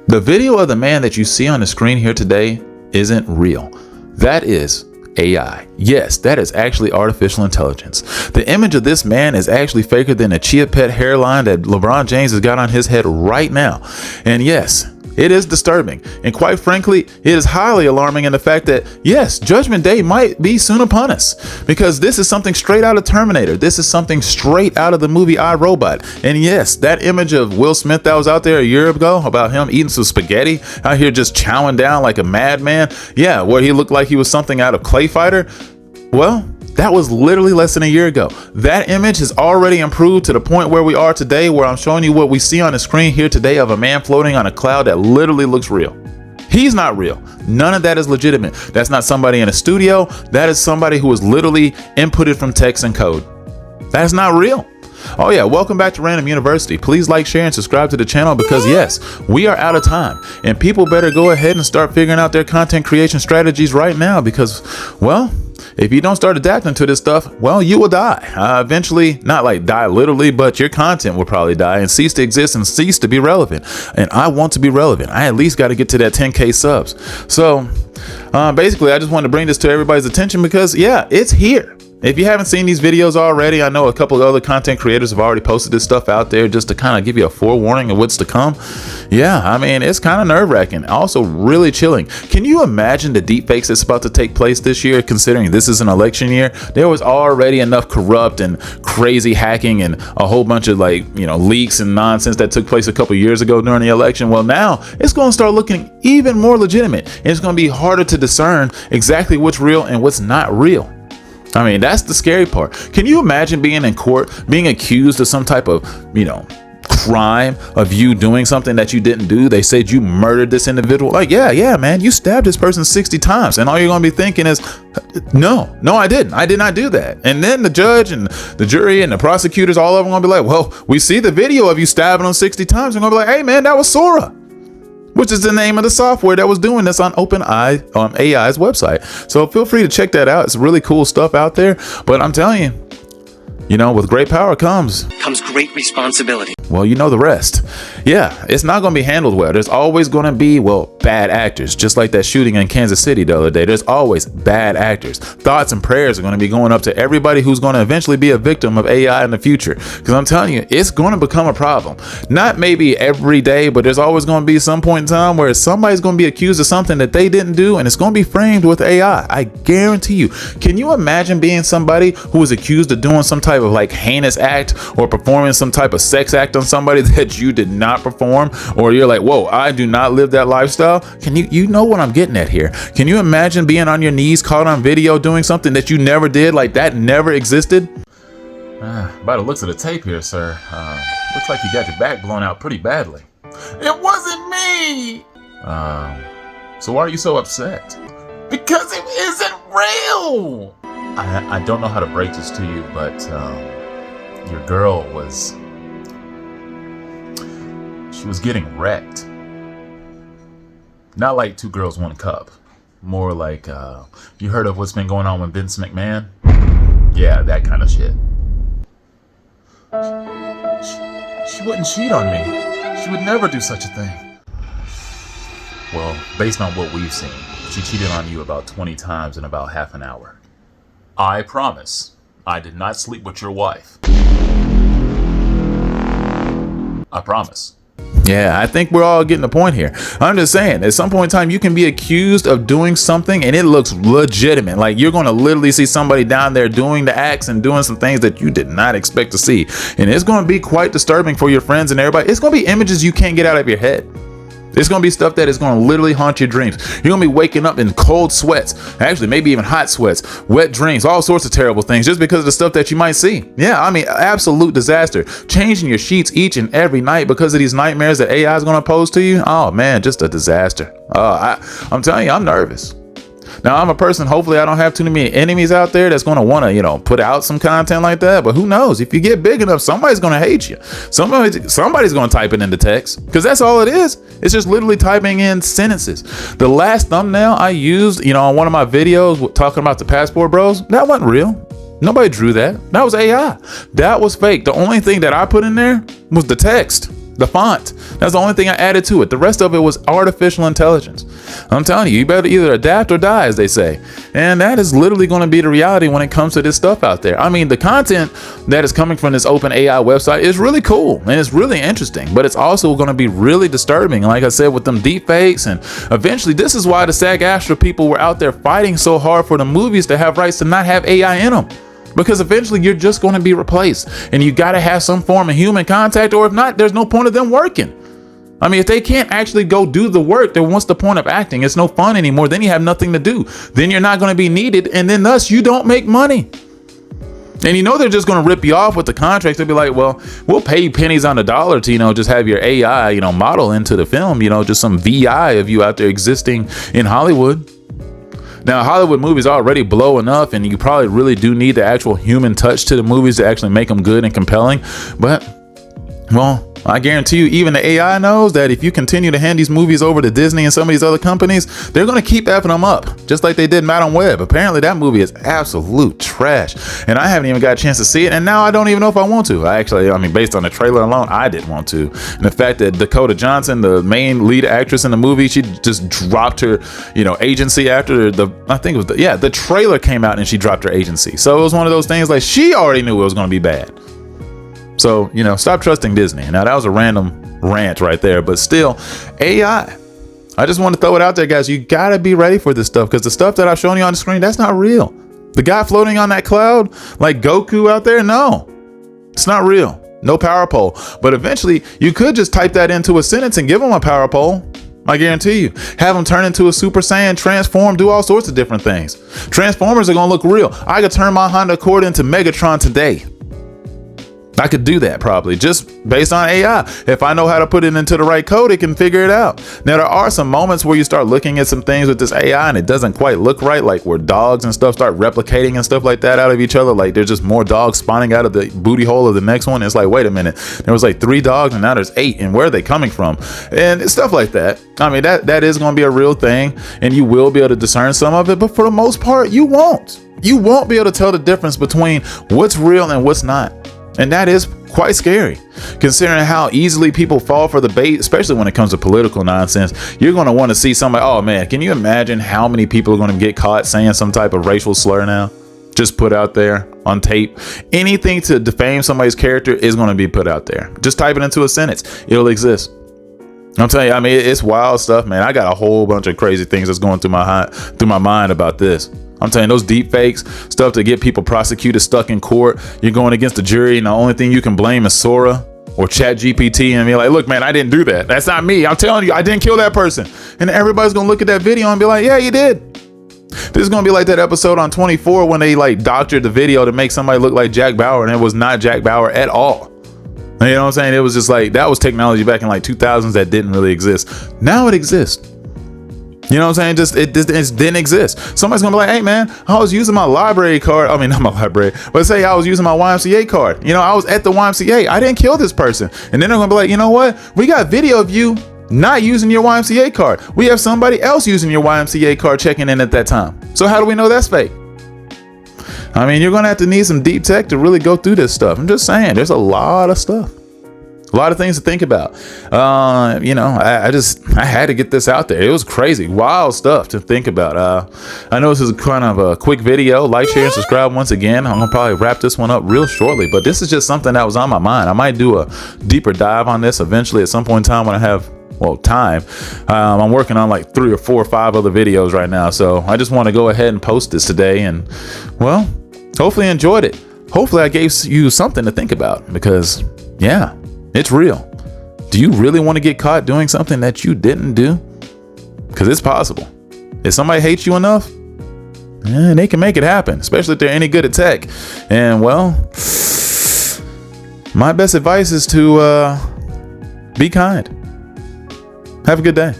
The video of the man that you see on the screen here today isn't real. That is AI. Yes, that is actually artificial intelligence. The image of this man is actually faker than a Chia Pet hairline that LeBron James has got on his head right now. And yes, it is disturbing. And quite frankly, it is highly alarming in the fact that, yes, Judgment Day might be soon upon us, because this is something straight out of Terminator. This is something straight out of the movie I, Robot. And yes, that image of Will Smith that was out there a year ago about him eating some spaghetti out here just chowing down like a madman. Yeah, where he looked like he was something out of Clay Fighter. Well, that was literally less than a year ago. That image has already improved to the point where we are today, where I'm showing you what we see on the screen here today of a man floating on a cloud that literally looks real. He's not real. None of that is legitimate. That's not somebody in a studio. That is somebody who was literally inputted from text and code. That's not real. Oh yeah, welcome back to Ran-DomU University. Please like, share, and subscribe to the channel, because yes, we are out of time and people better go ahead and start figuring out their content creation strategies right now, because, well, if you don't start adapting to this stuff, well, you will die. Eventually, not like die literally, but your content will probably die and cease to exist and cease to be relevant. And I want to be relevant. I at least got to get to that 10K subs. So basically, I just wanted to bring this to everybody's attention because, yeah, it's here. If you haven't seen these videos already, I know a couple of other content creators have already posted this stuff out there just to kind of give you a forewarning of what's to come. Yeah, I mean, it's kind of nerve-wracking, also really chilling. Can you imagine the deepfakes that's about to take place this year, considering this is an election year? There was already enough corrupt and crazy hacking and a whole bunch of leaks and nonsense that took place a couple years ago during the election. Well, now it's going to start looking even more legitimate, and it's going to be harder to discern exactly what's real and what's not real. I mean, that's the scary part. Can you imagine being in court, being accused of some type of, crime of you doing something that you didn't do? They said you murdered this individual. Like, yeah, man, you stabbed this person 60 times. And all you're going to be thinking is, no, I didn't. I did not do that. And then the judge and the jury and the prosecutors, all of them going to be like, well, we see the video of you stabbing them 60 times. They're going to be like, hey, man, that was Sora, which is the name of the software that was doing this on OpenAI's website. So feel free to check that out. It's really cool stuff out there. But I'm telling you, with great power comes great responsibility. Well, you know the rest. Yeah, it's not going to be handled well. There's always going to be, bad actors. Just like that shooting in Kansas City the other day. There's always bad actors. Thoughts and prayers are going to be going up to everybody who's going to eventually be a victim of AI in the future. Because I'm telling you, it's going to become a problem. Not maybe every day, but there's always going to be some point in time where somebody's going to be accused of something that they didn't do, and it's going to be framed with AI. I guarantee you. Can you imagine being somebody who was accused of doing some type of heinous act or performing some type of sex act on somebody that you did not perform, or you're like, whoa, I do not live that lifestyle? Can you know what I'm getting at here? Can you imagine being on your knees caught on video doing something that you never did, like that never existed? By the looks of the tape here, sir, looks like you got your back blown out pretty badly. It wasn't me! So why are you so upset? Because it isn't real! I don't know how to break this to you, but your girl was getting wrecked. Not like Two Girls, One Cup. More like, you heard of what's been going on with Vince McMahon? Yeah, that kind of shit. She wouldn't cheat on me. She would never do such a thing. Well, based on what we've seen, she cheated on you about 20 times in about half an hour. I promise, I did not sleep with your wife. I promise. Yeah, I think we're all getting the point here. I'm just saying, at some point in time, you can be accused of doing something and it looks legitimate. Like you're going to literally see somebody down there doing the acts and doing some things that you did not expect to see. And it's going to be quite disturbing for your friends and everybody. It's going to be images you can't get out of your head. It's going to be stuff that is going to literally haunt your dreams. You're going to be waking up in cold sweats, actually maybe even hot sweats, wet dreams, all sorts of terrible things just because of the stuff that you might see. Yeah, I mean, absolute disaster. Changing your sheets each and every night because of these nightmares that AI is going to pose to you. Oh man, just a disaster. I'm telling you, I'm nervous. Now, I'm a person, hopefully I don't have too many enemies out there that's going to want to, put out some content like that. But who knows? If you get big enough, somebody's going to hate you. Somebody's going to type it into text, because that's all it is. It's just literally typing in sentences. The last thumbnail I used, on one of my videos talking about the Passport Bros, that wasn't real. Nobody drew that. That was AI. That was fake. The only thing that I put in there was the text. The font. That's the only thing I added to it. The rest of it was artificial intelligence. I'm telling you, you better either adapt or die, as they say. And that is literally going to be the reality when it comes to this stuff out there. I mean, the content that is coming from this open AI website is really cool and it's really interesting, but it's also going to be really disturbing. Like I said, with them deep fakes, and eventually this is why the SAG-AFTRA people were out there fighting so hard for the movies to have rights to not have AI in them. Because eventually you're just going to be replaced and you got to have some form of human contact, or if not, there's no point of them working. I mean, if they can't actually go do the work, then what's the point of acting? It's no fun anymore. Then you have nothing to do. Then you're not going to be needed. And then thus you don't make money. And you know, they're just going to rip you off with the contracts. They'll be like, well, we'll pay you pennies on the dollar to, just have your AI, model into the film, just some VI of you out there existing in Hollywood. Now, Hollywood movies already blow enough, and you probably really do need the actual human touch to the movies to actually make them good and compelling. But, well, I guarantee you, even the AI knows that if you continue to hand these movies over to Disney and some of these other companies, they're going to keep effing them up, just like they did Madam Web. Apparently, that movie is absolute trash, and I haven't even got a chance to see it, and now I don't even know if I want to. I mean, based on the trailer alone, I didn't want to. And the fact that Dakota Johnson, the main lead actress in the movie, she just dropped her, agency after the trailer came out, and she dropped her agency. So it was one of those things like she already knew it was going to be bad. So, stop trusting Disney. Now, that was a random rant right there, but still, AI. I just want to throw it out there, guys. You got to be ready for this stuff, because the stuff that I've shown you on the screen, that's not real. The guy floating on that cloud, like Goku out there, no, it's not real. No power pole. But eventually, you could just type that into a sentence and give him a power pole. I guarantee you. Have him turn into a Super Saiyan, transform, do all sorts of different things. Transformers are going to look real. I could turn my Honda Accord into Megatron today. I could do that probably just based on AI. If I know how to put it into the right code, it can figure it out. Now, there are some moments where you start looking at some things with this AI and it doesn't quite look right, like where dogs and stuff start replicating and stuff like that out of each other. Like there's just more dogs spawning out of the booty hole of the next one. It's like, wait a minute, there was like 3 dogs and now there's 8, and where are they coming from? And stuff like that. I mean, that is going to be a real thing, and you will be able to discern some of it, but for the most part, you won't. You won't be able to tell the difference between what's real and what's not. And that is quite scary, considering how easily people fall for the bait, especially when it comes to political nonsense. You're going to want to see somebody, oh man, can you imagine how many people are going to get caught saying some type of racial slur now? Just put out there on tape. Anything to defame somebody's character is going to be put out there. Just type it into a sentence. It'll exist. I'm telling you, I mean, it's wild stuff, man. I got a whole bunch of crazy things that's going through my mind about this. I'm telling you, those deep fakes, stuff to get people prosecuted, stuck in court. You're going against the jury, and the only thing you can blame is Sora or ChatGPT, and be like, look, man, I didn't do that. That's not me. I'm telling you, I didn't kill that person. And everybody's going to look at that video and be like, yeah, you did. This is going to be like that episode on 24 when they like doctored the video to make somebody look like Jack Bauer, and it was not Jack Bauer at all. You know what I'm saying? It was just like, that was technology back in like 2000s that didn't really exist. Now it exists. You know what I'm saying? It didn't exist. Somebody's gonna be like, hey man, I was using my library card. I mean, not my library, but say I was using my YMCA card. I was at the YMCA. I didn't kill this person. And then they're gonna be like, you know what? We got video of you not using your YMCA card. We have somebody else using your YMCA card checking in at that time. So how do we know that's fake? I mean, you're gonna have to need some deep tech to really go through this stuff. I'm just saying, there's a lot of stuff. A lot of things to think about. I had to get this out there. It was crazy, wild stuff to think about. I know this is kind of a quick video. Like, share, and subscribe once again. I'm gonna probably wrap this one up real shortly, but this is just something that was on my mind. I might do a deeper dive on this eventually at some point in time when I have time. I'm working on like 3 or 4 or 5 other videos right now, so I just want to go ahead and post this today, and well, hopefully you enjoyed it. Hopefully I gave you something to think about, because yeah, it's real. Do you really want to get caught doing something that you didn't do? Because it's possible. If somebody hates you enough, they can make it happen, especially if they're any good at tech. And well, my best advice is to be kind. Have a good day.